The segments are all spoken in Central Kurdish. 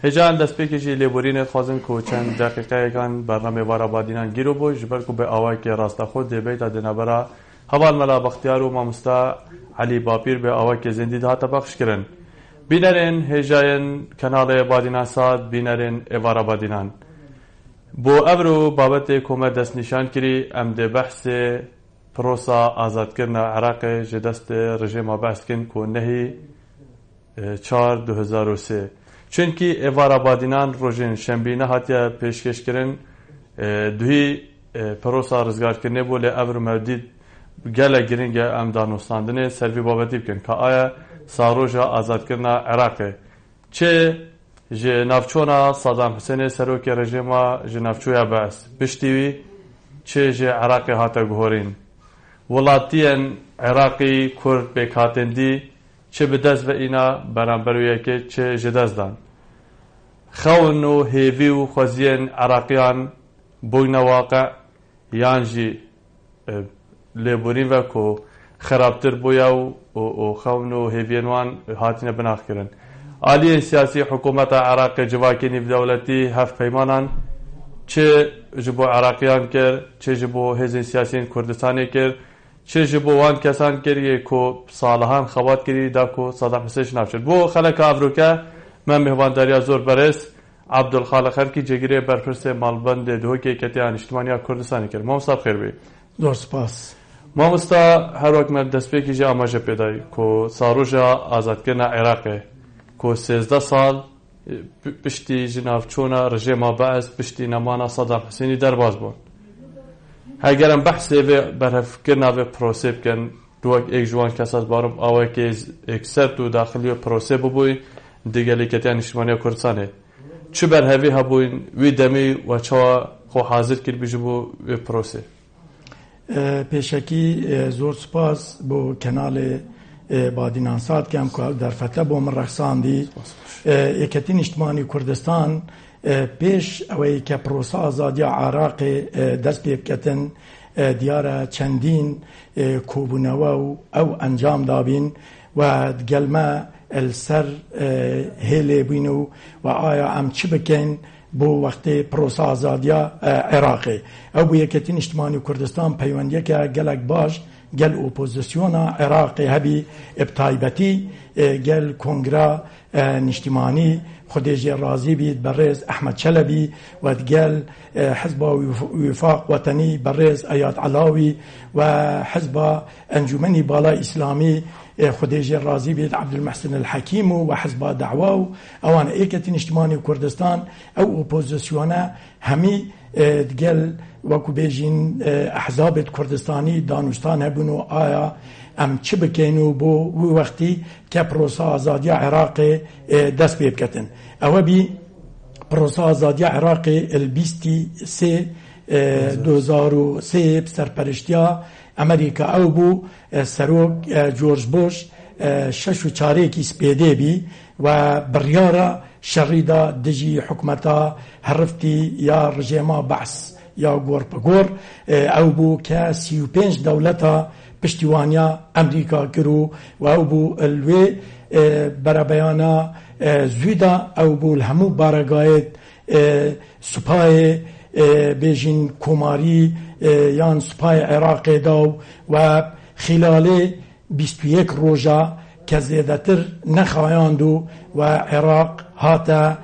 هجان دست پیکشی لیبورین خوازن کو چند دقیقه کان برنامه وارا بادینان گیرو بو جبر کو به آوای که راست خود دیبیت دنبرا حوال ملا بختیار و مامستا علی باپیر به آوای که زندید ها تبخش کرن بینرین هجاین کانال بادینان ساد بینرین وارا بادینان بو ابرو بابت کومه دست نشان کری ام ده بحث پروسا آزاد کرنا عراق جدست رژیم بحث کن کو نهی 4/2003 چونکی ایوارا بادینان روژین شنبینه هاتیا پیشکش کرن دوی پروسا رزگار کرنه بوله ابر مودید گله گرینگه ام دانوستاندنه سروی بابتی بکن که آیا ساروجا آزاد کرنا عراقه چه جه نافچونا صدام حسین سروک رژیما جه نافچویا بس بشتیوی چه جه عراقی هاتا گهورین ولاتیان عراقی کرد بکاتندی چه بدست و اینا برانبرویه که چه جدست دان خون و هیوی و خوزین عراقیان بوین واقع یانجی لیبورین و کو خرابتر بویا و خون و هیوینوان هاتین بناخ کرن آلی سیاسی حکومت عراق جواکینی و دولتی هفت پیمانان چه جبو عراقیان کر چه جبو هزین سیاسین کردستانی کر چه جبو وان کسان کریه کو صالحان خوات کری دا کو صدام حسین نافشد بو خلق افروکا من مهوانداریا زور برس عبدالخالق کی جگیره برپرس مالبند دو که کتیان اجتماعی کردستانی کر مامستا بخیر بی زور سپاس مامستا هر وقت من دست پیکی جا آماجه پیدای کو ساروجا آزاد کرنا عراقه کو 13 سال پشتی جناف چونا رژیم بعث پشتی نمانا صدام حسینی در باز بود اگرم بحثی برف کرنا و پروسه بکن دو یک جوان کساس بارم آوه که اکثر تو داخلی پروسه ببوی دیگه لیکتیان اجتماعی کردستانه چه برهوی هبوین وی دمی و چوا خو حاضر کرد بجبو و پروسه پیشکی زور سپاس بو کنال بادینان ساد که هم در فتح با من رخصاندی یکتین اجتماعی کردستان پیش اوی که پروسا آزادی عراق دست بیبکتن دیاره چندین کوبونوا او انجام دابین و گلمه السر هیلی بینو و آیا ام چی بکن بو وقت پروسا آزادی عراقی او بو یکتین اجتماعی کردستان پیوندیه که گلک باش گل اپوزیسیونا عراقی هبی ابتایبتی گل کنگره نشتیمانی خودجی رازی بید برز احمد چلبی و گل حزب وفاق وطنی برز آیات علاوی و حزب انجمنی بالا اسلامی خودجی رازی بید عبدالمحسن الحکیم و حزب دعوا اوان ایکتین اجتماعی کردستان او اپوزیسیونا همی گل وکو بیجین احزاب کردستانی دانوستان هبونو آیا ام چی بکنو بو وقتی که پروسا آزادی عراق دست بیبکتن او بی پروسا آزادی عراق البیستی 2003 سرپرشتیا امریکا او بو سروک جورج بوش 6.4 سپیده بی و بریارا شریدا دجی حکمتا هرفتی یا رژیما بعث یا گور پگور او بو که 35 دولتا پشتیوانیا امریکا کرو و او بو الوی برا بیانا زویدا او بو الهمو بارگاید سپای بیجین کوماری یان سپای عراق داو و خلال 21 روزا که زیادتر نخایاندو و عراق هاتا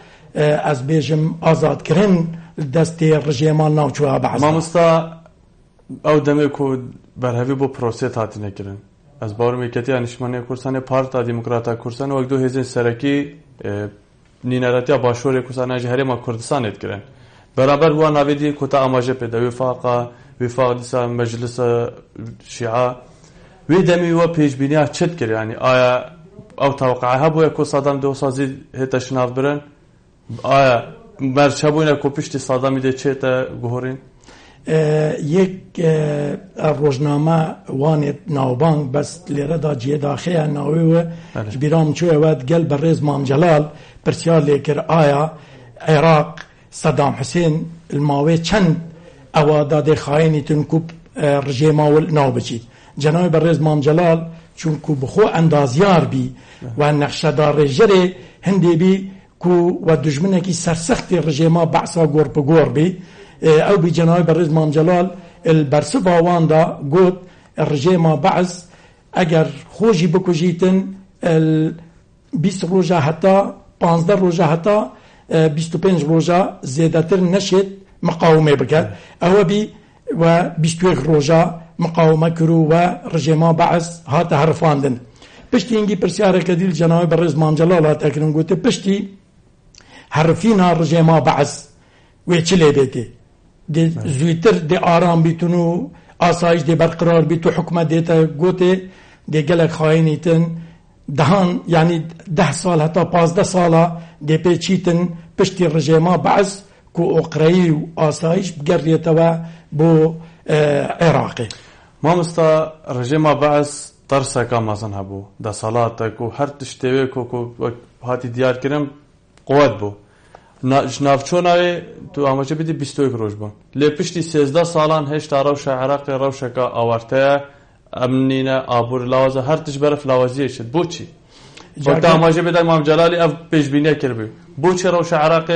از بیجم آزاد کرن دست رژیمان ناوچوها بعضا مامستا او دمه که برهوی با پروسه تاتی نکرن از بارو میکتی انشمانی کورسان پارتا دیموکراتا کورسان و دو هزین سرکی نینراتی باشور کورسان جهری ما کردستان ات کرن برابر هوا ناویدی کتا اماجه پیدا وفاق دیسا مجلس شیعه وی دمی و پیش بینی چت کر یعنی آیا او توقعها بو کو صدام دو سازی هتا شناف برن آیا مرچبونه کو پشت صدام ده چتا گهورین یک روزنامه وانت ناوبانگ بس لیره دا جیه داخله ناوی و بیرام چوه ود گل برز مام جلال پرسیار لیکر آیا عراق صدام حسین الماوی چند اواداد خائنی تنکوب رژیما و ناو بچید جناب برز مام جلال چون کو بخو اندازیار بی و نقشدار جره هندی بی کو و دجمنکی سرسخت رژیما بعثا گور بگور بی او بی جناب برز مام جلال البرسف آوان دا گوت رژیما بعث اگر خوشی بکجیتن 20 روزه حتی 15 روزه حتی 25 روزه زیادتر نشد مقاومه بکرد او بی و 21 روزه مقاومه کرو و رژیما بعث هات حرفاندن پشتی اینگی پرسیاره کدیل جناب برز مام جلال هات اکرم گوته پشتی حرفینا رژیما بعث وی چلی بیتی دی زویتر دی آرام بیتونو آسایش دی برقرار بیتو حکمت دیتا گوته دی گلک خواهینیتن دهان یعنی 10 سال حتی 15 ساله دی پیچیتن پشتی رژیما بعث کو اقرایی و آسایش بگریتوا بو عراقی مامستا رژیما بعث ترسکا مزن هبو دا سالاتک و هر تشتوی کو هاتی دیار کرم قوت بو نافچوناوی تو آماجه بیدی 21 روز بون لی پشتی 13 سالان هشت روش عراق روشکا آورتای امنینه آبور لوازه هر تش برف لوازیه شد بو چی؟ وقت آماجه بیدی امام جلالی اف پیش بینیه کربی بو چی روش عراق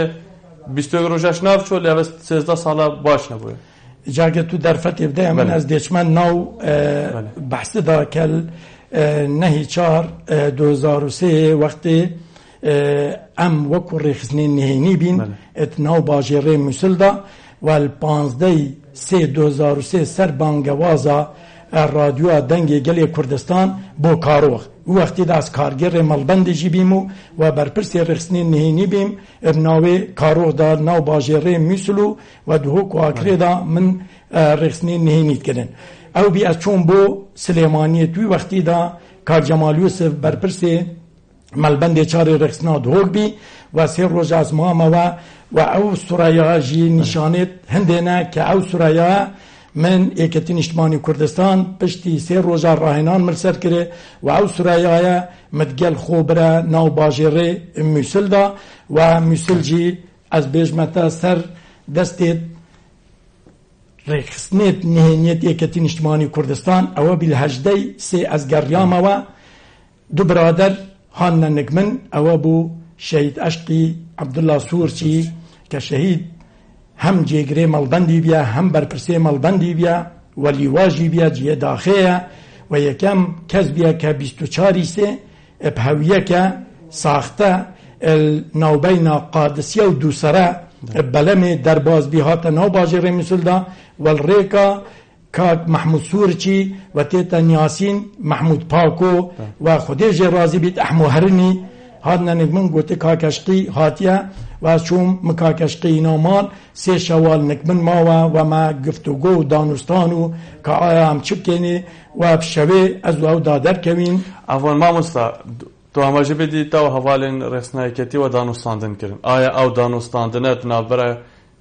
21 روزش نافچو لی 13 ساله باش نبوی جاگه تو در فتیف ده من از دیچمن نو بحث دا کل نهی 4 2003 وقتی ام وکو ریخزنین نهینی بین ات نو باجره مسل دا و الپانزده 3 2003 سر بانگوازا رادیو دنگ گلی کردستان بو کاروغ وقتی دا از کارگر ملبند جی بیمو و برپرسی ریخزنین نهینی بیم ابناوی کاروغ دا نو باجره مسلو و دهو کو آکره دا من ریخزنین نهینیت کرن او بی از چون بو سلیمانیت وقتی دا کار جمال یوسف برپرسی ملبند چار رخصنا دوگ بی و 3 روز از ماما و او سورایا جی نشانت هندنا که او سورایا من ایکتین اجتماعی کردستان پشتی 3 روز راهنان مرسر کرده و او سورایا مدگل خوبره ناو باجره موسل دا و موسل جی از بیجمتا سر دستید رخصنیت نهینیت ایکتین اجتماعی کردستان او بالهجده 3 از گریام و دو برادر هان نگمن او بو شهید عشقی عبدالله سورچی که شهید هم جیگره ملبندی بیا هم برپرسی ملبندی بیا ولی واجی بیا جیه داخله و یکم کس بیا که 24 سه بهویه که ساخته نوبین قادسیه و دوسره بلم درباز بیهات نو باجر مسلدا والریکا کاک محمود سورچی و تیتا نیاسین محمود پاکو و خودش رازی بیت احمو هرنی هادنا نگمن گوته کاکشقی هاتیه و چون مکاکشقی نامان 3 شوال نگمن ماوا و ما گفتگو دانستانو که آیا هم چکنی و بشوه از او دادر کوین افغان ما مستا تو هماجه بدی تا حوالین رسنایکتی و دانستاندن کرن آیا او دانستاندنت نابره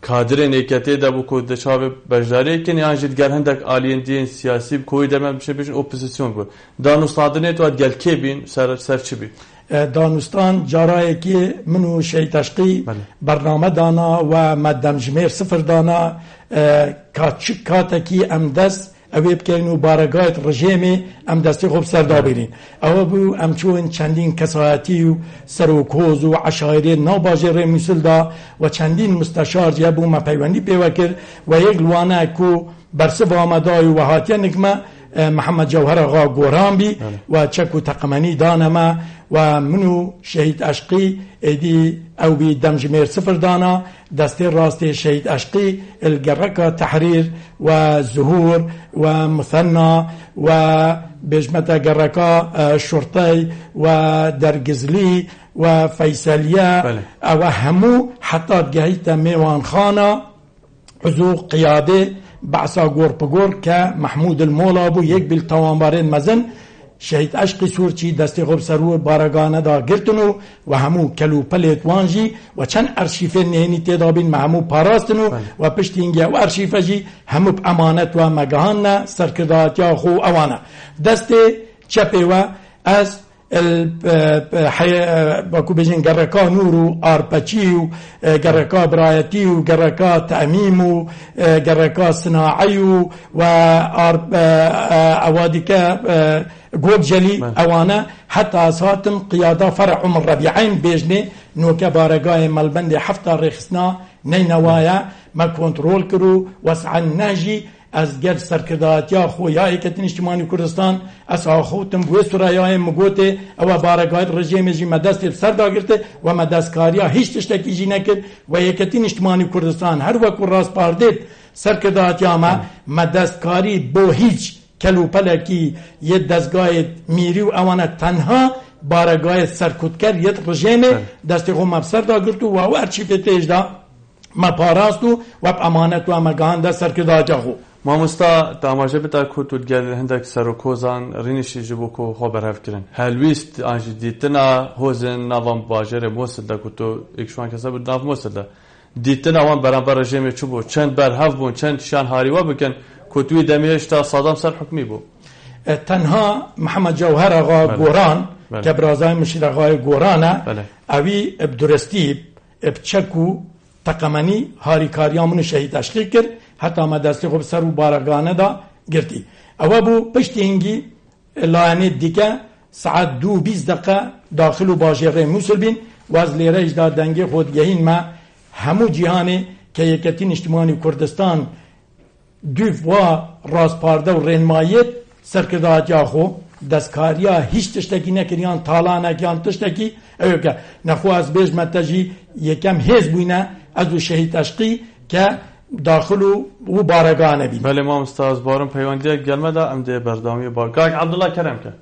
کادرین ایکتی ده بو کود دچاب بجداری کنی آنجید گر هندک آلیندین سیاسی کوی دمن بشه بیشن اپوزیسیون بود دانستاندنه تو اد گل کی بین سر چی بین دانستان جارایی که منو شهید عشقی برنامه دانا و مدام جمیر 0 دانا کاتچک کاتکی امدست اوی بکنو بارگایت رژیمی ام دستی خوب سردابیرین او بو ام چون چندین کسایتی و سروکوز و عشایری نو باجر مسل دا و چندین مستشار جبو ما پیوندی پیوکر و یک لوانه کو برسف آمدای و هاتیه نکمه محمد جوهر آقا گوران بی و چکو تقمنی دانما و منو شهید عشقی ایدی او بی دمجمیر 0 دانا دستی راست شهید عشقی الگرکا تحریر و ظهور و مثنى و بجمتا گرکا شرطی و درگزلی و فیصلیه و همو حتی گهیتا میوان خانه عضو قیاده بعثا گور پگور که محمود المولا بو یک بیل توانبارین مزن شهید عشقی سورچی دستی خوب سرور بارگانه دا گرتنو و همو کلو پلیت وانجی و چند ارشیف نهینی تیدابین همو پاراستنو و پشتی اینگه و ارشیف جی همو امانت و مگهان سرکردات یا خو اوانه دستی چپی و از باكو بيجين قرقا نورو ارباتشيو قرقا برايتيو قرقا تأميمو قرقا صناعيو و اواديكا قوب جلي اوانا حتى اساتم قيادة فرع من ربيعين بيجني نوكا بارقاي مالبند حفتا رخصنا نينوايا ما كنترول كرو وسع الناجي از گل سرکرداتیا خویای کتن اجتماعی کردستان از آخوتم بوسترایای مگوته او بارگاه رژیم جی مدست سر داگرته و مدستکاریا هیچ تشتکی جی نکرد و یکتین اجتماعی کردستان هر وقت راست پاردید سرکرداتیا ما مدستکاری بو هیچ کلوپلکی یه دستگاه میری و اوانه تنها بارگاه سرکردکر یه رژیم دستی خو مبسر داگرتو و او ارچیفته اجدا ما پاراستو و امانت و امگان دا سرکرداتیا خو مامۆستا داماژە بدا کوت و گەل هەندێک سەر و کۆزان ڕینیشی ji بۆ کۆ خۆ بەرهەفکردن هەلویست ئاژی دیتنا هۆزن ناوان باژێرە مۆسلدا کوت و ئێکشوان کەسە بوو ناو مۆسلدا دیتنا ئەوان بەرامبەر ڕژێمێ چوو بوو چەند بەرهەف بوون چەند شان هاریوا بکەن کوتوی دەمێشتا سادام سەر حکمی بوو تنها محمد جوهر آقا گوران که برازای مشیر آقای گورانه اوی بدرستی بچکو تقمنی هاریکاریامون شهید تشکیل کرد حتی ما دستی خوب سر و بارگانه دا گرتی او بو پشت هنگی لایانی دیگه ساعت 2:20 داخل و باجره موسل بین و از لیره اجدا دنگی خودگهین ما همو جهانی که یکتین اجتماعی کردستان دوف و راسپارده و رنمایت سرکرداتیا خو دستکاریا هیچ تشتکی نکریان تالا نکیان تشتکی اوه که نخو از بیش متجی یکم هیز بوینه از او شهید تشقی که داخل و بارگانه بین بله ما استاد بارم پیوندی گلمه دا امده بردامی با گاگ عبدالله کرم که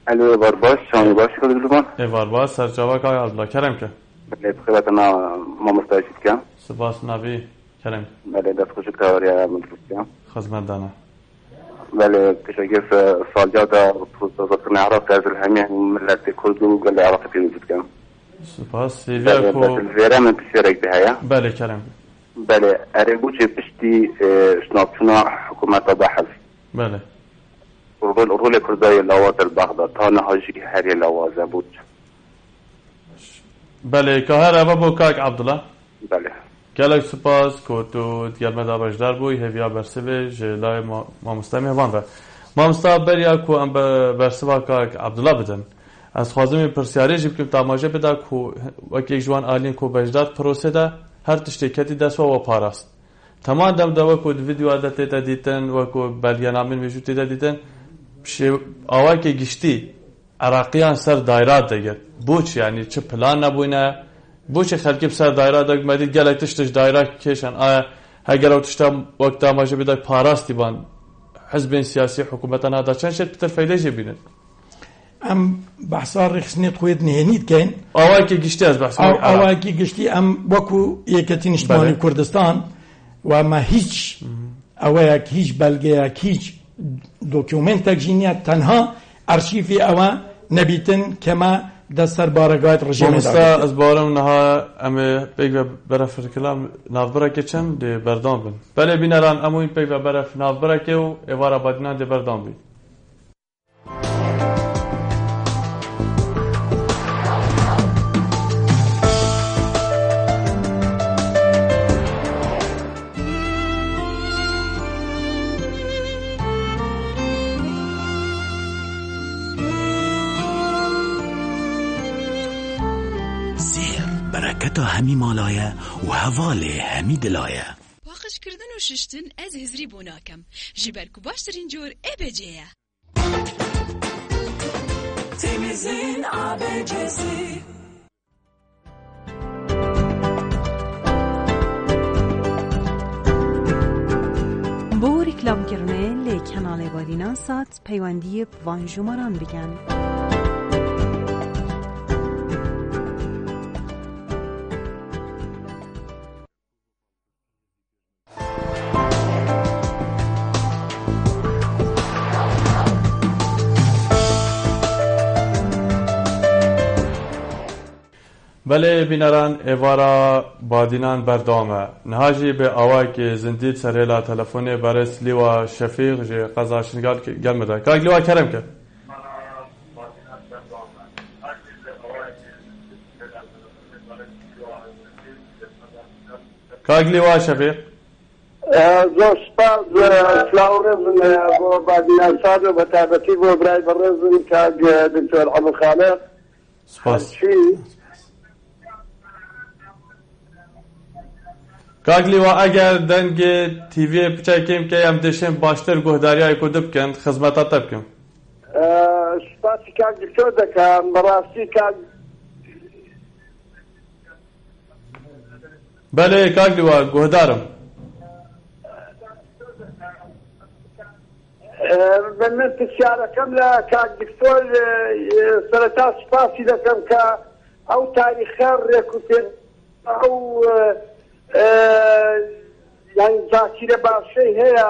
الو بار باش شامی باش کدی لبان بار باش سرجاوا گاگ عبدالله کرم که بله بخیرات ما مستعجد کم سپاس نبی کرم بله دست خوشک تاوریا مدرس کم خدمت دانه بله تشکر سالجادا وزارة الإعراف تعرف الهمية ملت كردو قال لي عرفت في وجود كم سپاس سیویا کو الفيرا من تشيرك بهايا بله کرم بله أريبوشي بشتي شنابشنا حكومة بحث بله رول كرداي لواز البغداد تانا هاجي هاري لوازه بود بله که هر اوه بو کاک عبدالله بله گلک سپاس که تو دیگر مدا بجدار بوی هفیا برسوه جلای ما مستمی هوان و ما مستمی بریا که ام برسوه کاک عبدالله بدن از خوازم پرسیاری جیب کم تاماجه بدا که وکی یک جوان آلین که بجدار پروسه ده هر تشتکتی دست و پاراست تمام دم دوا که ویدیو عادت تا دیدن و که بلگنامین وجود تا دیدن آوای که گشتی عراقیان سر دایرات دیگر بوچ یعنی چه پلان نبوینه بوچ خلکی سر دایرات دیگر مدید گلک تشتش دایرات کشن آیا هگر او تشتا وقت آماجه بدا پاراستی بان حزب سیاسی حکومتان هدا چند شد بتر فایده جی بینن ام بحثا رخصنیت خوید نهنید کن آوای که گشتی از بحث آوای که گشتی ام وکو یکتین اجتماعی کردستان و ما هیچ آوای که هیچ بلگه که هیچ دوکیومنت جینیت تنها ارشیفی اوا نبیتن که ما دستر بارگاهت رژیم دارد از بارم نها ام پیگ و برف کلام نافبره که چند دی بردام بین بله بینران امو این پیگ و برف نافبره که و اوار آبادینا دی بردام بین برکت همی مالایه و هواله همی دلایه باقش کردن و ششتن از هزری بوناکم جبر کو باشترین جور ابجیه temizin ABC'si بو رکلام کرنه لی کانال بادینان سات پیوندی وان جمران بگن بله بینران ایوارا بادینان بردامه نهاجی به آوائی که زندید سریلا تلفون برس لیوا شفیق جی قضا شنگال گل مده که لیوا کرم که کاگلی وا شفیق زۆر سپاس سلااوڕێزم بۆ بادیناساد و بە تایبەتی بۆ برای بەڕێزم کاک دکتۆر عەبدولخالق سپاس کاگلی وا ئەگەر دەنگێ تیڤێ بچایکەیم کە ئەم دەشێن باشتر گۆهداریای کۆ دەبکەن خزمەتە تە بکەم سپاسی کاک دکتۆر دەکەم بەڕاستی کاک بەلێ کاگلی وا گۆهدارم من پرسیارەکەم لە کاک دکتۆر سەرەتا سپاسی دەکەم کە ئەو تاریخە ڕێک و پێ ئەو یان زاکیرە باشەی هەیە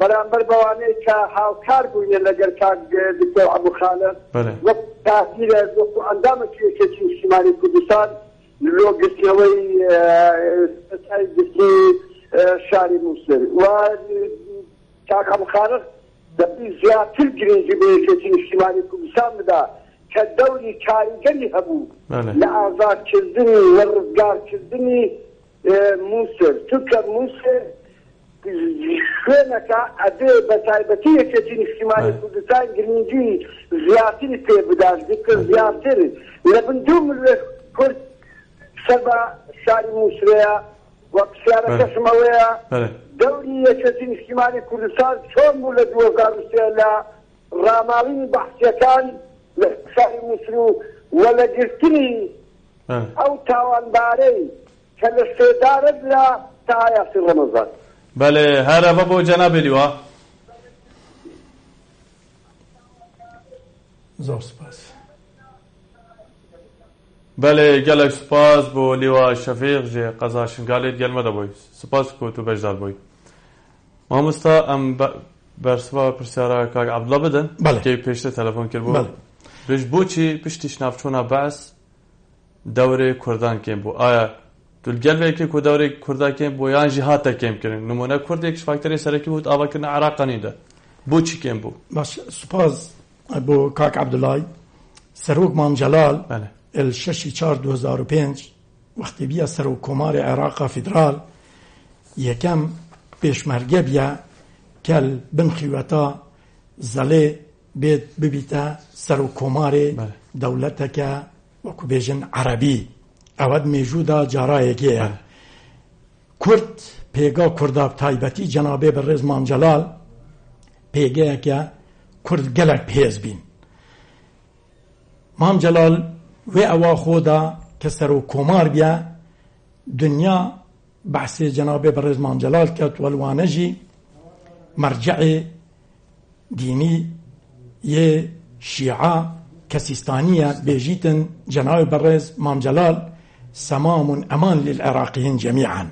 بەرامبەر بەوانەی کە هاوکار بووینە لەگەر کاک دکتۆر عەبدولخالق وەک تاثیرە وەکو ئەندامێکی یەکێتی نیشتیمانی کوردستان لۆ گرتنەوەی گرتنی شاری مووسڵ و کاک عەبدولخالق دەبی زیاتر گرنگی بە یەکێتی نیشتیمانی کوردستان بدا کە دەوری کاریگەری هەبوو لە ئازادکردنی و ڕزگارکردنی مووسڵ چونکە مووسڵ شوێنەکە ئەبێ بە تایبەتی یەکێتی نیشتیمانی کوردستان گرنگی زیاتری پێ بدات دیکە زیاتر لە بن 2 ملیۆن کورد سەر بە شاری مووسڵەیە و پرسیارەکەشمەوەیە دەوری یەکێتی نیشتیمانی کوردستان چۆن بوو لە 2003 لە ڕاماڵینی بەحسیەکان لە شاری مووسڵ و لە گرتنی ئەو تاوانبارەی کە لە سێدارت لە تا یاسی ڕەمەزان بەڵێ هەرەوە بۆ جەنابی لیوا زۆر سپاس بەڵێ gelek سپاس بۆ لیوا شەفیق ژێ قەزا شنگالێت گەلمە دەبۆی سپاس کۆت و بەشدار بۆی مامۆستا ئەم بەرسوا پرسیارە کاک عەبدوڵڵا بدەن کەی پێشتر تەلەفۆن کرد بۆ بێژ بۆچی پشتی شناوچۆنا بەعس دەورەی کوردان کێم بوو ئایا دولگەلێکی کو دەورەی کورداکێم بۆ یان ژی هاتە کێمکردن نمونە کوردێکش فاکتەری سەرەکی بوو ئاواکردنە عێراقانیدا بۆچی کێم بوو باش سپاس بۆ کاک عەبدوڵڵای سەرۆک مام جەلال ال 6/4/2005 وەختی بیا سەرۆک کۆماری عێراقا فیدرال یەکەم پێشمەرگە بیا کەل بنخیوەتە زەلێ بێت ببیتە سەرۆک کۆمارێ دەوڵەتەکە وەکو بێژن عەرەبی ئەوەت مێژوودا جارایەکەیە کورد پێگا کووردا تایبەتی جەنابێ بەڕێز مام جەلال پێگەیەکە کورد gelek پێز بین مام جەلال وێ ئەوا خۆدا کە سەرۆک کۆمار بیا دنیا بەحسێ جەنابێ بەڕێز مام جەلال کەوت وەلوانەژی مەرجعێ دینی یێ شیعە کە سیستانیە بێژیتن جەنابێ بەڕێز مام جەلال سەمام ئەمان للعێراقیین جەمیعەن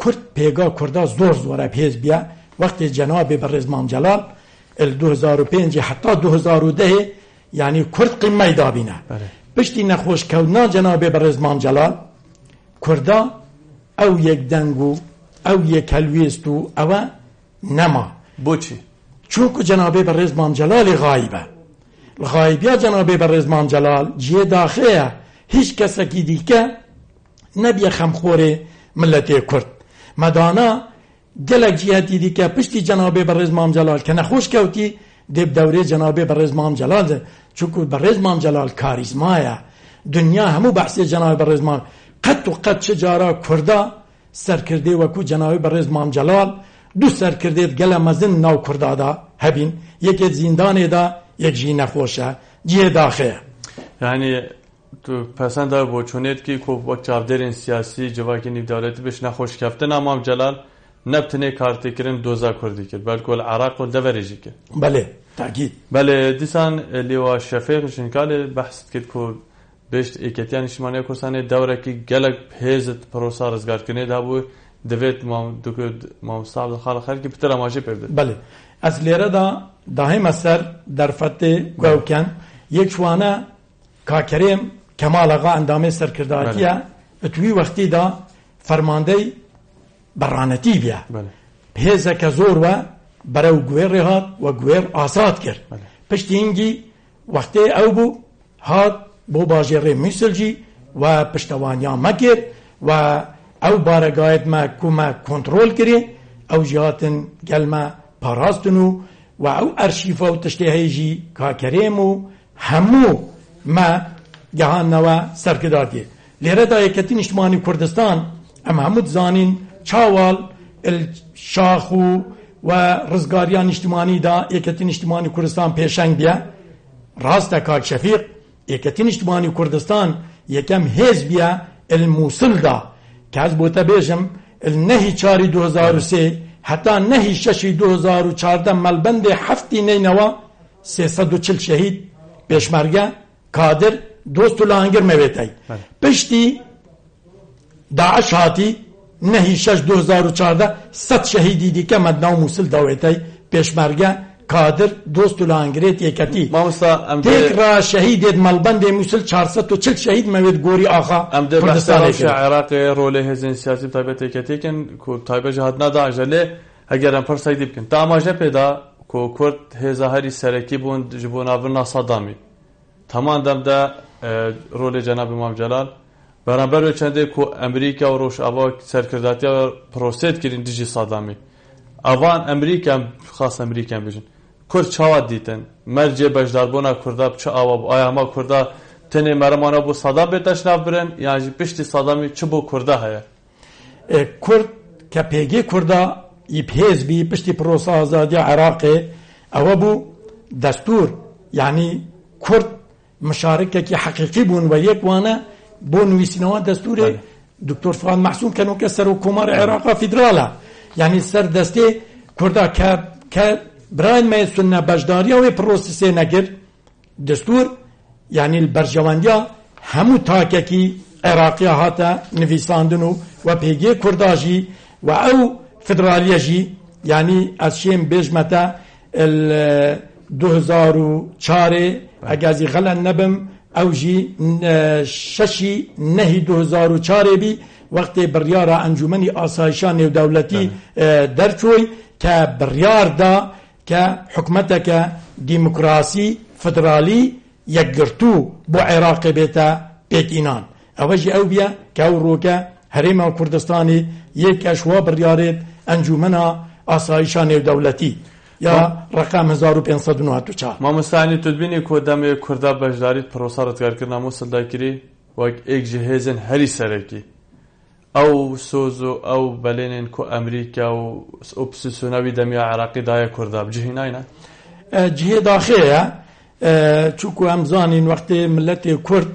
کورد پێگا کووردا زۆر زۆرە پێز بیا وەختی جەنابێ بەڕێز مام جەلال ال 2005 حتا 2010 یعنی کورد قیمەی دابینە پشتی نەخۆشکەوتنا جەنابێ بەڕێز مام جەلال کووردا ئەو یەک دەنگ و ئەو یەک هەلوێست و ئەوە نەما بۆچی چونکو جەنابێ بەڕێز مام جەلالی غایبە غایبیا جەنابێ بەڕێز مام جەلال جێ داخەیە هیچ کەسێکی دیکە نەبیە خەمخۆرێ ملەتێ کورد مەدانا gelek ciheti dike piştî cenabê berêz mam celal kene xweş kewtî dêb dewrê cenabê berêz mam celal de çunku berêz mam celal karîzmaya dünya hemû behsê cenabê berêz mam qet û qet çi cara Kurda serkirdê wekû cenabê berêz mam celal du serkirdê gele mezin nav Kurda da hebîn yekê zindanê da yek jî nexweş e cihê daxê yani tu pesenda bo çûnêtkî ku wek çavdêrên siyasî civakê nîvdewletî biş nexweşkeftina mam celal نبتنه کارتی کردن دوزا کردی کرد بلکه العراق و دوری جی کرد بله تاکید بله دیسان لیوا شفیق شنکال بحث کرد که بیشت ایکتیان اجتماعی کردن دوره کی گلک هزت پروسا رزگار کنه دابو دوید مام صاحب خالق خیر کی پتر اماجی پیدا بله از لیره دا داهی مسر در فتح گوکن یک شوانه کاکریم کمال آقا اندامه سرکرداتیه اتوی وقتی دا فرمانده برانەتی بیا هێزەکە زۆر وە بەرەو گوێڕێ هات و گوێر ئاساد کرد پشتی هینگی وەختێ ئەو بوو هات بۆ باژێڕێ مووسڵجی و پشتوانیا مکر و او بارگایت ما کما کنترول کری او جهاتن گلما پاراستنو و او ارشیف و تشتیهیجی کاکریمو همو ما جهان نوا سرکدادیه لیره دا یکتین اجتماعی کردستان ام همود زانین چاوال الشاخو و رزگاریان اجتماعی دا یکتین اجتماعی کردستان پیشنگ بیا راست کاک شفیق یکتین اجتماعی کردستان یکم حزبیا الموصل دا که از بوتا بیشم النهی 4/2003 حتی نهی 6/2014 ملبند هفتی نینوا 340 شهید پیشمرگه کادر دوست لانگر مویتای پشتی داعش هاتی نهی 6/2014 100 شهیدی دی که مدناو موصل داویتای پیشمرگه کادر دوست لانگریت یکتی تکرا شهید ملبند موصل 440 شهید موید گوری آخا امده بحث عراق رول هزین سیاسی طایبت یکتی کن که طایبه جهاد ندا عجله اگر ام پر سایدی بکن تا اماجه پیدا که کرد هزاهری سرکی بوند جبون آورنا صدامی تمام دم ده رول جناب امام جلال برابر چنده که امریکا و روش آوا سرکرداتی و پروسید کرین دیجی صدامی اوان امریکا خاص امریکا بیشن کرد چاواد دیتن مرجع بجداربونا کرده چه آوا آیا ما کرده تنه مرمانا بو صدام بیتش ناف برن یعنی پشتی صدامی چه بو کرده هیا کرد که پیگی کرده یپیز بی پشتی پروسا آزادی عراقی او بو دستور یعنی کرد مشارکه که حقیقی بون و یک وانه بون ویسینوان دستور دکتر فؤاد محسوم کنو که سر حکومت عراق فدراله یعنی سر دسته کرده که براین ما سنه بجداری و پروسیسه نگر دستور یعنی البرجواندیا همو تاکه کی عراقی هاتا نویساندنو و پیگی کرداجی و او فدرالیه جی یعنی از شیم بجمتا 2004 اگازی غلط نبم او جی ششی نهی 2004 بی وقت بریار انجمنی آسایشان و دولتی درچوی که بریار دا که حکمت که دیموکراسی فدرالی یکگرتو با عراق بیتا بیت اینان اوجی او بیا که او رو که حریم کردستانی یک اشوا بریارت انجمن آسایشان و دولتی یا رقم 1594 ما مستعنی تدبینی که دم کرده بجداریت پروسارت کردن موصل داکری و یک جهازن هری سرکی او سوزو او بلینن کو امریکا و اپسیسیوناوی دمی عراقی دای کرده بجهی نه جهه داخله چونکو همزانین وقت ملت کرد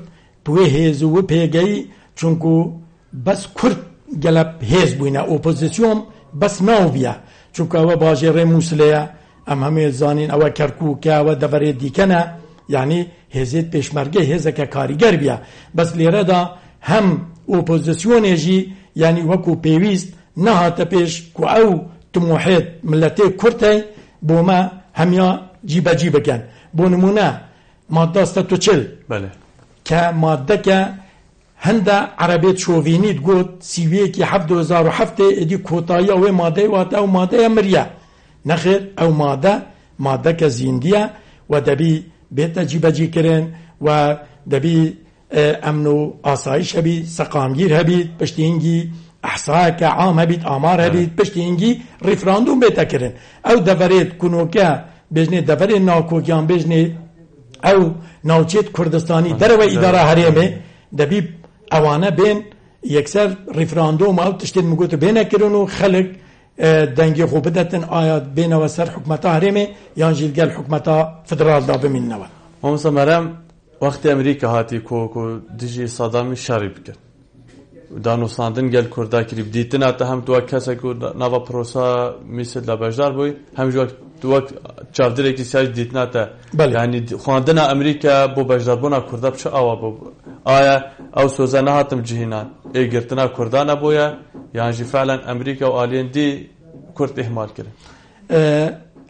توی هیزو و پیگی چونکو بس کرد گلب هیز بوینه اپوزیسیون بس ناو بیا چونکو او باجر موسلیه همه زانین او کرکوکه او دبره دیکنه یعنی هیزید پیشمرگه هیزه که کاریگر بیا بس لیره دا هم اپوزیسیون جی یعنی وکو پیویست نهات پیش کو او طموحات ملت کرد بوما همیا جیبه جیبه کن بو نمونه ماده 140 بله که ماده که هند عربیت شووینیت گوت سیویه که 2007 ادی کوتایی او ماده واتا او ماده امریه نخیر او ماده که زیندیه و دبی بیت جیبه جی کرن و دبی امن و آسایش هبید سقامگیر هبید پشتی اینگی احصاء که عام هبید آمار هبید پشتی اینگی ریفراندوم بیتا کرن او دفرید کنو که بجنه دفرید ناکوکیان بجنه او ناوچیت کردستانی در و اداره حریمه دبی اوانه بین یکسر ریفراندوم او تشتید مگوتو بینه کرنو خلق دنگی خوبدتن آیات بین و سر حکمتا حریمه یا جلگل حکمتا فدرال دا بمین نوا همسا مرم وقتی امریکا هاتی کو دیجی صدامی شاری بکن دانو ساندن گل کرده کریب دیتن حتی هم دو کسی که نوا پروسا میسد لبجدار بوی همجور دو چافدر اکی سیاج دیتن حتی یعنی خواندن امریکا بو بجدار بونا کرده بچه آوا بو آیا او سوزنه هاتم جهینان ایگرتنا کرده نبویا یعنی فعلا امریکا و آلین دی کرد احمال کرد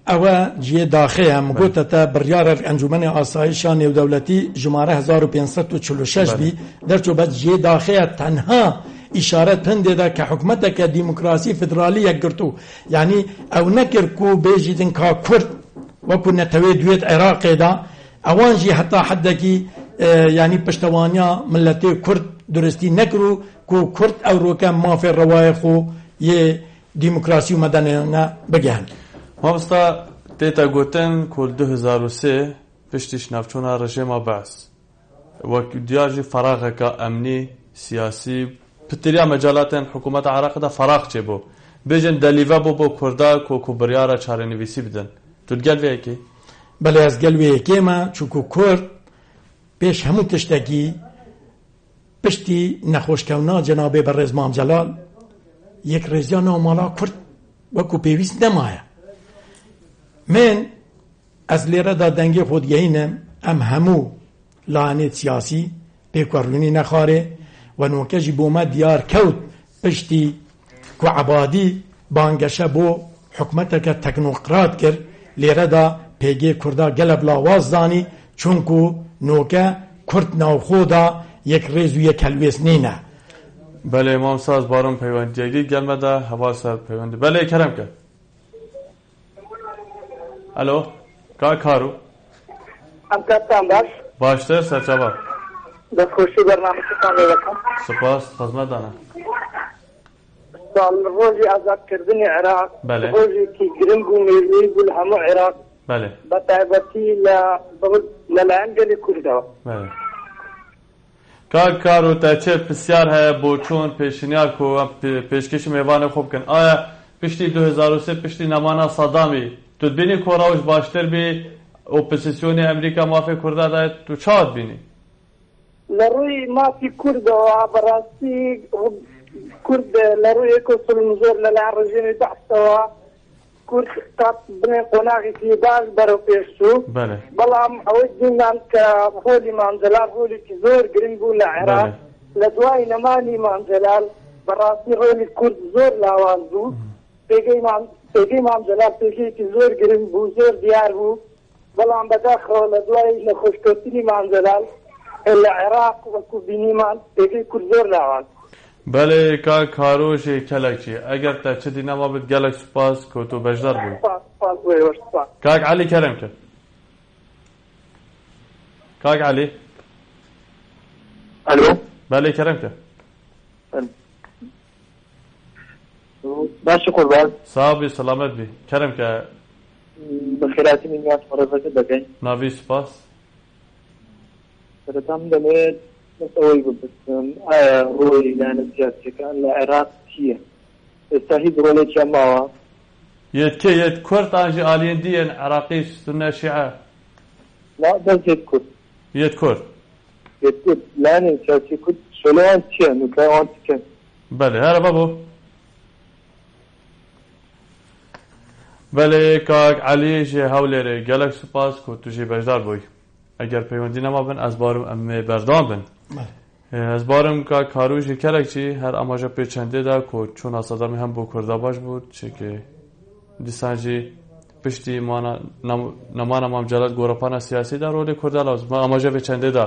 او جه داخل هم گوته تا بریار انجمن آسایشان و دولتی جماره 1546 بی در چو بس جه داخل تنها اشارت پنده ده که حکمت که دیموکراسی فدرالی یک گرتو یعنی او نکر کو بیجیدن که کرد وکو نتوی دویت عراق ده اوان جی حتی حد کی یعنی پشتوانیا ملت کرد درستی نکرو کو کرد اوروکا مافی روای خو یه دیموکراسی و مدنیانه بگهن. مابستا تیتا گوتن کل 2003 پشتیش نفچونا رژیم بعث وەک دیاژی فراغێکە ئەمنی سیاسی پتریا مەجالاتێن حکوومەت عێراقدا فراغ چێبوو بێژن دەلیڤە بۆ کوردا کۆکو بڕیارە چارەنویسی بدەن تو گەل وەیەکی بەڵێ ئەس گەل وەیەکێمە چونکو کورد پێش هەموو تشتێکی پشتی نەخۆشکەونا جەنابێ بەڕێز مام جەلال یەک ڕێزیان ناوماڵا کورد وەکو پێویست نەمایە من ئەس لێرەدا دەنگی خۆدگەینم ئەم هەموو لانێت سیاسی پێکوەڕوونی نەخوارێ و نۆکەژی بۆمە دیار کەوت پشتی کو عەبادی بانگەشە بۆ حکومەتێکە تەکنۆقرات کرد لێرەدا پێگێ کووردا گەلە بڵاواز زانی چونکو نۆکە کورد ناوخۆدا یەک ڕێز و یەک هەلوێست نینە. بەلێ مامساز بارم پەیوەندیەکەی گەلمەدا هەوا سەر پەیوەندی بەلێ کەرەم کرد. ئەلۆ کارو ئەم کاتتان باش باشتر سەرچاوە دەستخۆشی بەرنامەکەتان لێ دەکەم. سپاس خزمەتدانە. ساڵ ڕۆژی ئازادکردنی عێراق بەلێ ڕۆژێکی گرنگ و مێژووی بوو لە هەموو عێراق بەلێ بە تایبەتی لەلایەن گەلی کوردەوە. بەلێ کارو تاچێ پرسیار هەیە بۆ چۆن پێشنیار کۆ پێشکەشی میێوانە خۆ بکەن ئایا پشتی 2003 پشتی نەمانە سەدامی تو بینی کۆڕاوش باشتر بێ ئۆپۆزیسیۆنی ئەمریکا مافی کوردادایێت تو چاوت بینی لە ڕووی مافی کوردەوە بەڕاستی کورد لە ڕووی کۆسڵ زۆر لەلایەن ڕژێمی بەحسەوە کورد تات بنێ قۆناغێکی باش بەرەو پێشچوو بەڵام ئەوەی دینان کە ڕۆلی مامجەلال ڕۆلێکی زۆر گرنگ بوو لە عێراق لە دوای نەمانی مامجەلال بەڕاستی ڕۆلی کورد زۆر لاواز بوو پێگەی مامجەلال پێگەیەکی زۆر گرنگ بوو زۆر دیار بوو بەڵام بەداخەوە لە دوای لە خۆشکەوتنی مامجەلال لە عێراق وەکو بینیمان پێگەی کورد زۆر لاواز. بەلێ کارۆژێ کەلێکی ئەگەر تا چدی نەما بێت گەلێک سوپاس کۆتۆ بەشدار بووی کاک عەلی کەرەم کرد. کاک عەلی ئەلۆ بەلێ کەرەم کرد. باشە قوربان ساوی سەلامەت بی کەرەم کە بەخێراتی منیان ڕێزەکە دەکەین ناوی سوپاس سەرەتام دەمێت ئەوەی بپرسم ئایا ڕۆی لایەنە سیاسیەکان لە عێراق چییە؟ ئێستا هیچ ڕۆڵێکیان ماوە؟ یەکێ یەت کورد ئاژی ئالێندیەن عێراقی سونە شیعە لا بەس یەت کورد یەت کورد لایەنە سیاسی کورد شۆلەوان چییە نوکایوان چکەن؟ بەلێ هەرە بەبوو بەلێ کاک عەلیژێ هەولێرێ گەلێک سوپاس کۆ توژی بەشدار بووی ئەگەر پەیوەندی نەما بن ئەزبارم ئەمێ بەردام بن ئەزبارم کا کاروژی کەلێکی هەر ئەماژە پێچەندێدا کۆ چۆن ئاسەدامی هەم بۆ کووردا باش بوو چێکێ دیسانجی پشتی نەمانە مامجەلات گۆڕەپانە سیاسیدا ڕۆلی کووردا لازم ئەماژە پێچەندێدا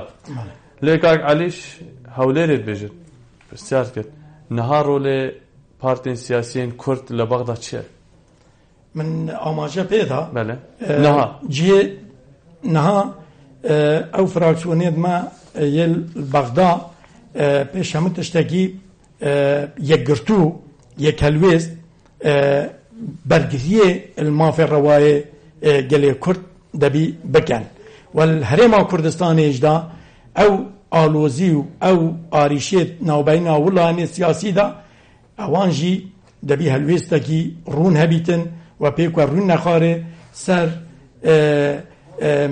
لێ کاک عەلیش هەولێرێت بێژن پرسیار کرد نەها ڕۆلێ پارتین سیاسیین کورد لە بەغدا چییە؟ من ئاماژە پێدا نەها جێ نەها ئەو فراکسیۆنێتمە یەل بەغدا پێش هەموو تشتێکی یەکگرتوو یەک هەلوێست بەرگریە مافی ڕەوایە گەلێ کورد دەبی بکەن و هەرێما کوردستانێشدا ئەو ئالۆزی و ئەو ئاریشێت ناوبەینا وڵانێ سیاسیدا ئەوان ژی دەبی هەلوێستێکی ڕوون هەبیتن و پێکوە ڕوون نەخوارێ سەر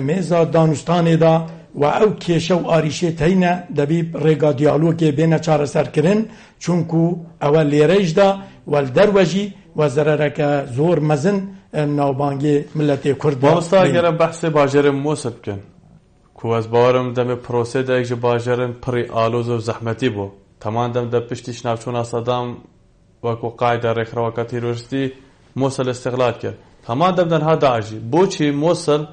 مێزا دانوستانێدا و ئەو کێشە و ئاریشێت هەینە دەبی ڕێگا دیالۆگێ بێنە چارەسەرکردن چونکو ئەوە لێرەیشدا و دەروەژی و زەرەرەکە زۆر مەزن ناوبانگێ ملەتێ کورد باستا گەرە بەحسێ باژێرم مۆسە بکەن کو ئەس باوەرم دەمێ پرۆسێدایەک ji باژێرن پڕی ئالۆز و زەحمەتی بوو تەمان دەم دە پشتیش ناوچوونا سەدام وەکو قایدا ڕێکخراوەکە تیرۆریستی مۆسل استقلال کرد هەمان دەم دەنها داعشی بۆچی مۆسل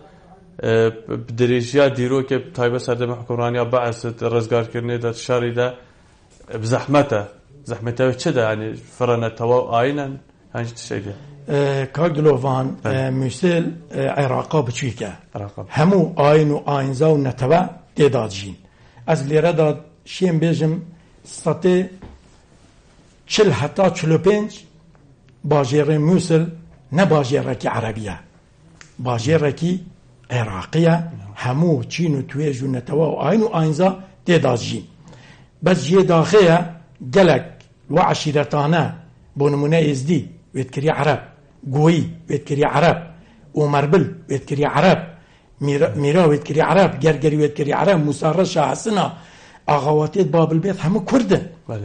درێژیا دیرۆکێ تایبەت سەردەمی حکومڕانیا بەعەست ڕزگارکردنێدا شاریدا زەحمەتە زەحمەتەوە چدا ینی فرەنەتەوە و ئاینەن هەنج تشێگە کاک دلۆڤان موسێل عێراقا بچوویکە هەموو ئاین و ئاینزا و نەتەوە تێدا دژین ئەس لێرەدا شێم بێژم سطح 40 حتی 45 باجر موسل نه باجرکی عربیه باجرکی عراقیه همو چین و تویج و نتوا و آین و آینزا تدازجین بس جه داخله گلک و عشیرتانه بونمونه ازدی ویدکری عرب گویی ویدکری عرب ومربل ويتكري عرب ميرا ويتكري عرب جرجري ويتكري عرب مسارشة حسنا أغواتيت باب البيت هم كردن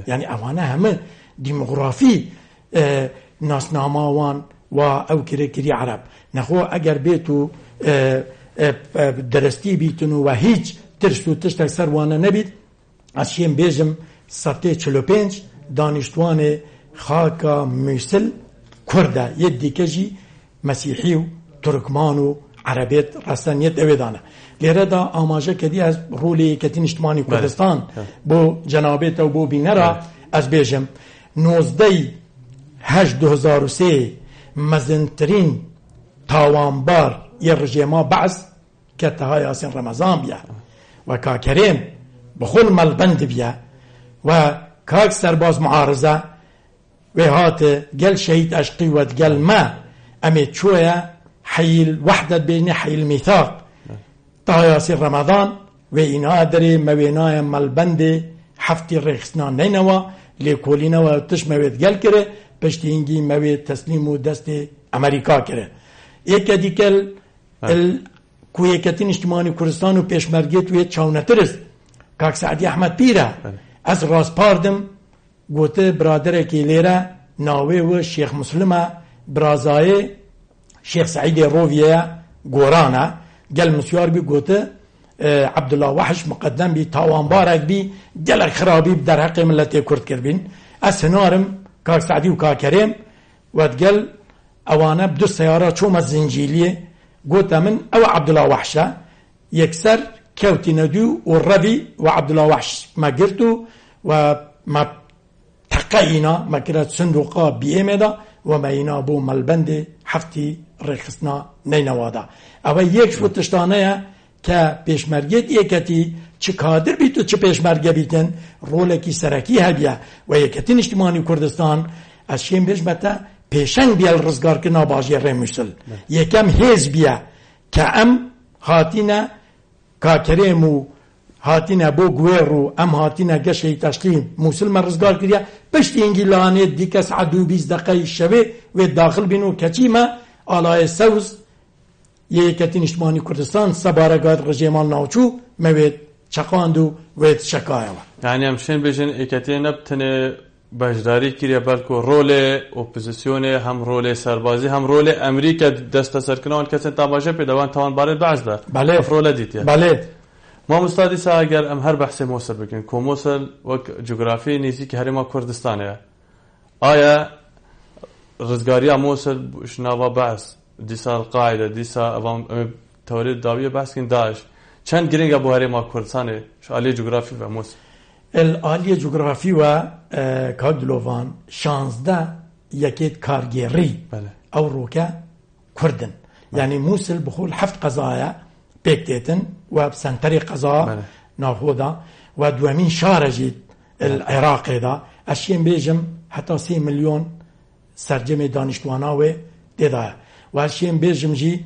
يعني أوانا هم ديموغرافي ناس ناماوان أو كري عرب نخو أجر بيتو درستي بيتنو وهيج ترسو تشتك سروانا نبيت أشيم بيجم سطح 45 دانشتوان خاكا موسل كرده يدي كجي مسيحي ترکمان و عربیت رستنیت اویدانه لیره دا آماجه کدی از رولی کتین اجتماعی کردستان بو جنابیت و بو بینه را از بیجم 19/8/2003 مزنترین تاوانبار یه رژیما بعض که تهای آسین رمضان بیا و که کریم بخول ملبند بیا و که سرباز معارضه و هات گل شهید اشقی و گل ما امی چویا حيل وحدة بين حي الميثاق طاياسي رمضان وإنا أدري موينايا مالبندي حفتي ريخسنا نينوا لكولينوا تشمويت قل كره بشتينجي مويت تسليمو دست أمريكا كره إيكا ديكال الكويكتين اجتماعي كردستان و پیشمرگیت ويت چاونترس كاك سعدي أحمد بيرا از راس پاردم گوته برادر كي ليرا ناوي و شيخ مسلمة برازاي شيخ سعيد روفيا غورانا قال مسيار بي قوته عبد الله وحش مقدم بي تاوان بارك بي قال خرابي بدر حق ملتي كرد كربين اسنارم كاك سعدي وكا كريم وتقال اوانا بدو السيارة شوم الزنجيلية قوته من او عبد الله وحشة يكسر كوتي ندو والربي وعبد الله وحش ما قرتو وما تقينا ما كرت صندوقا بيمدا وما ينابو ملبندي حفتي رخصنا نينوادا او یک شو تشتانه که پیشمرگیت یکتی چه کادر بیتو چه پیشمرگه بیتن رولکی سرکی هبیه و یکتین اجتماعی کردستان از شیم بجمتا پیشنگ بیال رزگار که ناباجی رموسل یکم هیز بیا که ام هاتینا کاکریمو هاتینا بو گویرو ام هاتینا گشه تشکیم موسل من رزگار کریا پشتی انگیلانه دیکس عدو 20 دقیقه شوه و داخل بینو کچیما آلای سوز یکتین اجتماعی کردستان سبارگاد رژیمال ناوچو موید چقاندو وید شکایه یعنی همشین بجن یکتین نبتنه بجداری کریه بلکو رول اپوزیسیون هم رول سربازی هم رول امریکا دست سرکنان کسی تاباشه پیدوان توان باره بعض ده بله رول دیتیه بله ما مستعدی سا اگر ام هر بحث موصل بکن کو موصل وک جغرافی نیزی که هرما کردستانه آیا رزگاری موصل شنوا بعض دیسا القاعده دیسا اوام تولید داویه بحث کن داعش چند گرینگ ابو هرما کردستانه شو عالی جغرافی و موصل العالی جغرافی و کادلوان 16 یکیت کارگیری او روکا کردن یعنی موصل بخول 7 قضايا بيكتيتن وبسنتري قضاء ناخودا ودوامين شارجي العراق دا اشياء بيجم حتى 3 مليون سرجمي دانشتواناوي ديدا واشياء بيجم جي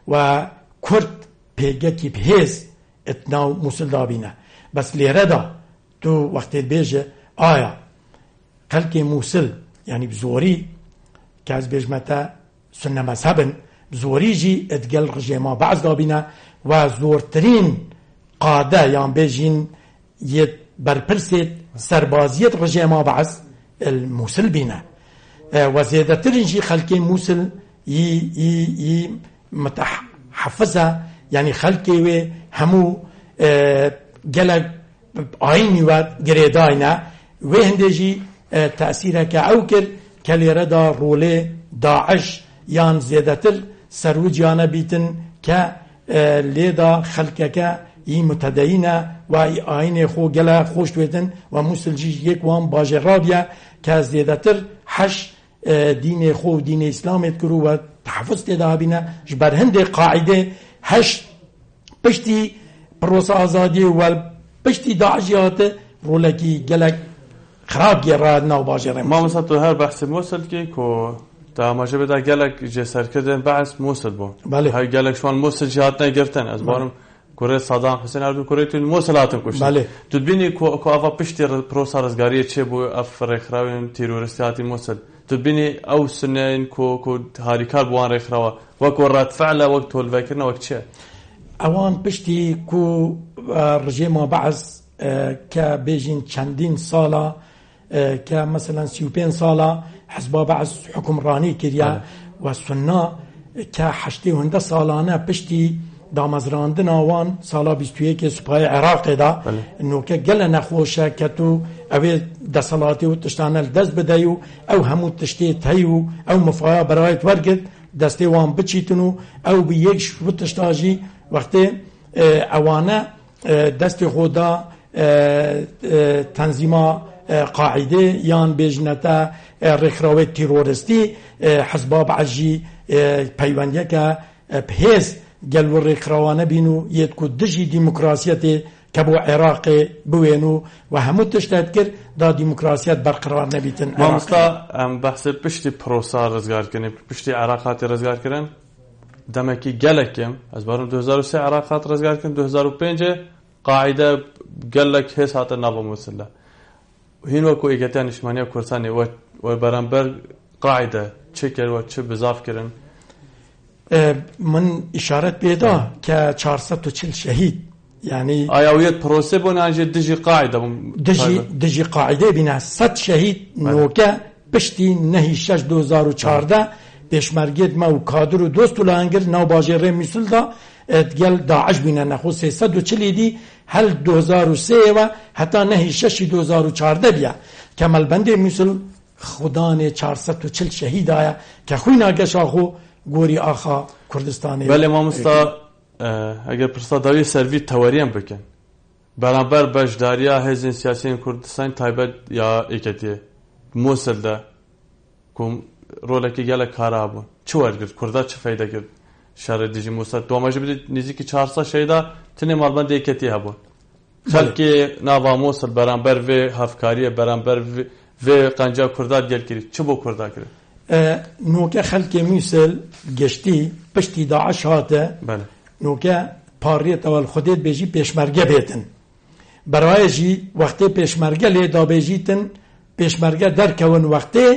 وكرد بيجاكي بهيز اتناو موصل دابينا بس ليردا تو وقت بيجي آية خلقي موصل يعني بزوري كاز بيجمتا سنة مذهبن بزوري جي اتقل رجيما بعض دابينا وزورترين قادة يعني بيجين برپرسید سربازیت رژیما بعض الموصل بينا وزيادة ترنجي خلقي موصل ي متحفظة يعني خلقي همو جلق عيني وقريداينا وهندجي تأثيرها كأوكر كاليردا رولي داعش يان زيادة سروج يانا بيتن كاليدا خلقك ي متدينة وعين خو جلا خوش تويتن وموصل جي يك وان باجرابيا كزيادة حش دين خو دين إسلام يذكروا وتحفظ تدابنا جبر هندي قاعدة حش بشتي بروس آزادي والبشتي داعجيات رولكي جلك خراب گێڕا ناو باژێڕێ مامۆستا تۆ هەر بەحسی مووسڵ کی کۆ داماژە بێدا گەلێک جێسەرکردن بەعس مووسڵ بوو هەر گەلێکشوان مووسڵ هاتنە گرتن ئەس بارم کوڕێ سادام حوسێن هەردوو کوڕێتون مووسڵ هاتن کوشتن تو بینی کۆ ئەڤە پشتی پرۆسا ڕزگاریە چێ بوو ئەف ڕێکخراوێن تیرۆریستی هاتی مووسڵ تو بینی ئەو سنەین کۆ هاریکار بووان ڕێکخراوە وەک ڕەتفعلە وەک تۆلڤەکردنە وەک چێ ئەوان پشتی کو ڕژێما بەعس کە بێژین چەندین ساڵە کە مەسەلەن 35 ساڵە حزبا بەعس حکومڕانی کردیا و سنە کە 80 ساڵانە پشتی دامەزراندن ئەوان ساڵا 21 سوپای عێراقێدا نۆکە گەلە نەخۆشە کە تو ئەوێ دەسەڵاتی و تشتانە دەست بدەی و ئەو هەموو تشتێت هەی و ئەو مفایا بەرایەت وەرگرت دەستێ وان بچیتن و ئەو بە یەک تشتاژی وەختێ ئەوانە دەستی خۆدا تەنزیما قاعدە یان بێژنەتە ڕێکخراوەی تیرۆریستی حزبا بەعەژی پەیوەندیەکە پێز گەل و ڕێکخراوانە بین و یەک و دژی دیموکراسیەتێ کە بۆ عێراقێ بوێن و هەموو تشتێت کرد دا دیموکراسیەت بەرقرار نەبیتن مامۆستا ئەم بەحسێ پشتی پرۆسا ڕزگارکردنی پشتی عێراقاتی ڕزگارکردن دەمێکی گەلێکیم ئەس بارم 2003 عێراقات ڕزگارکردن 2005 قاعدە گەلێک هێز هاتە ناوە مووسڵە هین وەکو ئیگەتیان نیشتیمانیە کوردستانی و بەرامبەر قاعدە چ کردوە چ بزافکردن من ئیشارەت پێدا کە 440 شەهید یعنی ئایاویەت پرۆسێ بۆ ناژێ دژی قاعدە دژی قاعدە بینە 100 شەهید نۆکە پشتی نەهی 6 2014 پێشمەرگێت مە و کادر و دۆست و لاهەنگر ناو باژێڕێ میسولدا گەل داعش بینە نەخۆ 340 دی هەل 2003 هەتا نەهی 6 2014 بیا کەمەلبەندێ میسول خودانێ 440 شەهیدایە کە خوی ناگەشاخۆ گۆری ئاخا کوردستانی بەڵێ مامۆستا ئەگەر پرسا داوی سەروی تەوەریان بکەن بەرامبەر بەشداریە هێزن سیاسیین کوردستان تایبەت یا ئیکەتیە مووسڵدا ڕۆلێکی گەلە کارا بوون چ وەرگرت کووردا چ فەیدەگرت شەڕی دژی مووسڵ دومەژە بدێت نزیکی 400 شەیدا تنێ ماڵبەندە یەکەتی هەبوون خەڵکی ناوا مووسڵ بەرامبەر vê هەفکاریە بەرامبەر vê قەنجا کووردا گەلکردی چ بۆ کووردا کرد نۆکە خەڵکی مووسڵ گەشتی پشتی داعش هاتە نۆکە پاڕێتەوە خودێت بێژی پێشمەرگە بێتن بەڕایەژی وەختێ پێشمەرگە لێ دابێژیتن پێشمەرگە دەرکەون وەختێ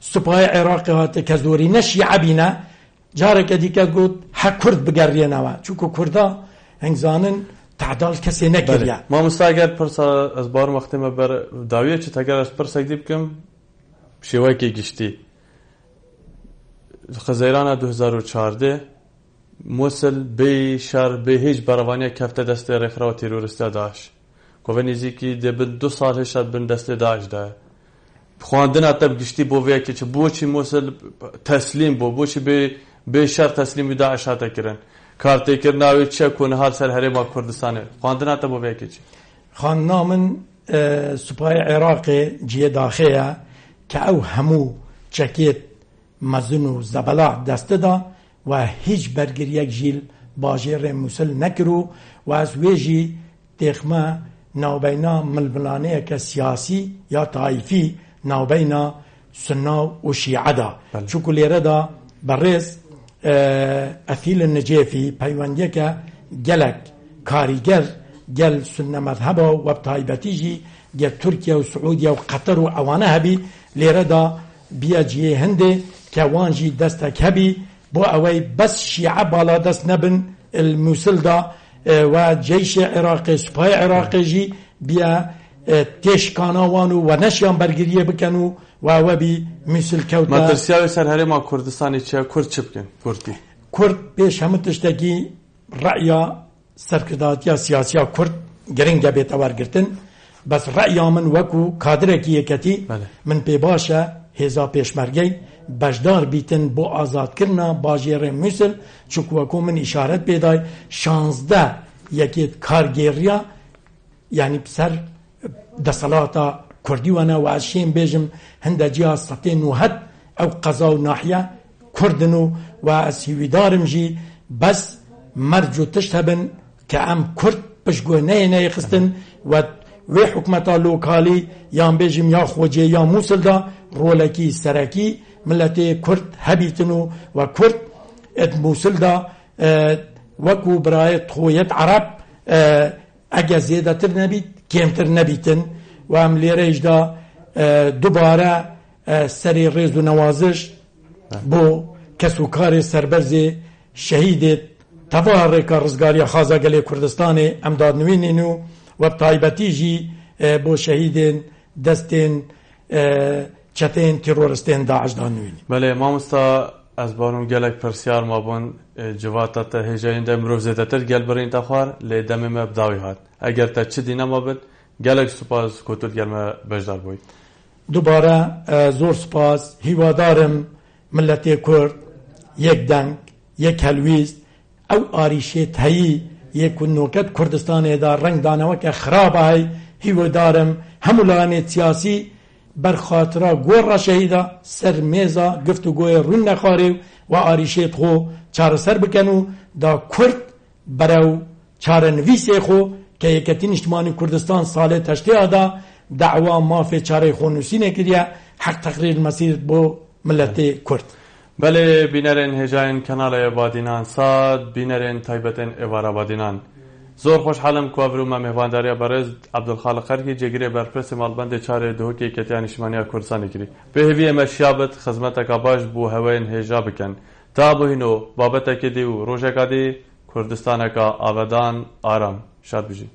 سوپای عێراقی هاتە کە زۆری نەشی عەبینە جارێکە دیکە گوت هە کورد بگەڕێنەوە چونکە کووردا هەنگزانن تعدال کەسێ نەکردە مامۆستا ئەگەر پرسا ئەس بارم وەختێمە بەر داویە چێت ئەگەر ئەس پرسێک دی بکەم شێوەیەکی گشتی خەزەیرانە 2014 مووسڵ بێ شەڕ بێ هیچ بەڕەوانیە کەفتە دەستێ ڕێکخراوە تیرۆریستە داعش کۆڤە نزیکی دەبن 2 ساڵ هێشت بن دەستێ داعشدایە خواندن هاتە گشتی بۆ vêyekê çi بۆچی مووسڵ تەسلیم بۆ بۆچی بێ شەڕ تەسلیمی داعش هاتەکردن کارتێکردناوی چەک و نەهار سەر هەرێما کوردستانê خواندن هاتە بۆ vêyekê çi خواندنا من سوپای عێراقê ciyê daxەیە کە ئەو هەموو چەکێت مەزن و زەبەلاح دەستەدا و هیچ بەرگریەک ژیل باژێڕێ مووسڵ نەکرد و ئەس وێژی تێخمە ناوبەینا ململانەیەکە سیاسی یا تایفی ناوبەینا سنە و شیعەدا چونکە لێرەدا بەڕێز ئەفیل نەجێفی پەیوەندیەکە گەلک کاریگەر گەل سنە مەذهەبە و تایبەتیژی گەل تورکیا و سعودیا و قەتەر و ئەوانە هەبی لێرەدا بیا جیێ هەندێ کە وانژی دەستێک هەبی بۆ ئەوەی بەس شیعە باڵا دەست نەبن مووسڵدا و جەیشی عێراقی سوپای عێراقیژی بیا تێشکاناوان و نەشیان بەرگریە بکەن و واوەبی مووسڵ کەوتە مەترسیاوی سەر هەرێما کوردستانی چیە کورد چ بکەن کوردی کورد پێش هەموو تشتێکی ڕەعیا سەرکردایەتیە سیاسیە کورد گرنگە بێتە وەرگرتن بەس ڕەعیا من وەکو کادرێکی یەکەتی من پێ باشە هێزا پێشمەرگەی بەشدار بیتن بۆ ئازادکردنا باژێڕێ مووسڵ چونکە وەکو من ئیشارەت پێدای 16 یەکێت کارگێڕیە یعنی سەر دەسەڵاتە کوردی وەنە و ئەشێن بێژم هەندە جیا سەتێ نوهەت ئەو قەزا و ناحیە کوردن و ئەسیویدارم ژی بەس مەرج و تشت هەبن کە ئەم کورد پشتگوێنەیە نەیەخستن وی حکومتا لوکالی یان بیجم یا خوجه یا موسل دا رولکی سرکی ملت کرد هبیتنو و کرد ات موسل دا وکو برای خویت عرب اگه زیده تر نبید کمتر نبیتن و هم لیرش دا دوباره سری ریز و نوازش بو کسوکار سربرز شهید تفاهر که رزگاری خازگل کردستان امداد نوینینو و بطایبتی جی بو شهیدین دستین چتین ترورستین داعش دان نوینی. بله مامستا از بارون گلک پرسیار ما بون جواتا تا هجاین ده مروف زیدتر گل برین تخوار لی دم ما بداوی هات اگر تا چه دینه ما بد گلک سپاس کتول گل ما بجدار بوید. دوباره زور سپاس هیوادارم ملت کرد یک دنگ یک هلویست او آریشت هایی یک نوکت کردستان دا رنگ دانه که خراب های هیوادارم همولان سیاسی بر خاطره گور را شهیده سر میزا گفتگوی رون نخاره و آریشت خو چار سر بکنو دا کرد برو چار نویسی خو که یکتین اجتماعی کردستان سال تشتی آده دعوا مافی چاره خونوسی نکریه حق تقریر مسیر بو ملت کرد. بله بینرین هجاین کانال بادینان ساد بینرین تایبتن اوار بادینان زور خوشحالم که ابرو ما مهوانداری برز عبدالخالق خرکی جگری برپرس مالبند چاره دهوکی کتیان شمانیا کردستان کری به هوی مشیابت خدمت کباش بو هواین هجا بکن تا بهینو بابت که دیو روژه کدی کردستان کا آبادان آرام شاد بجی.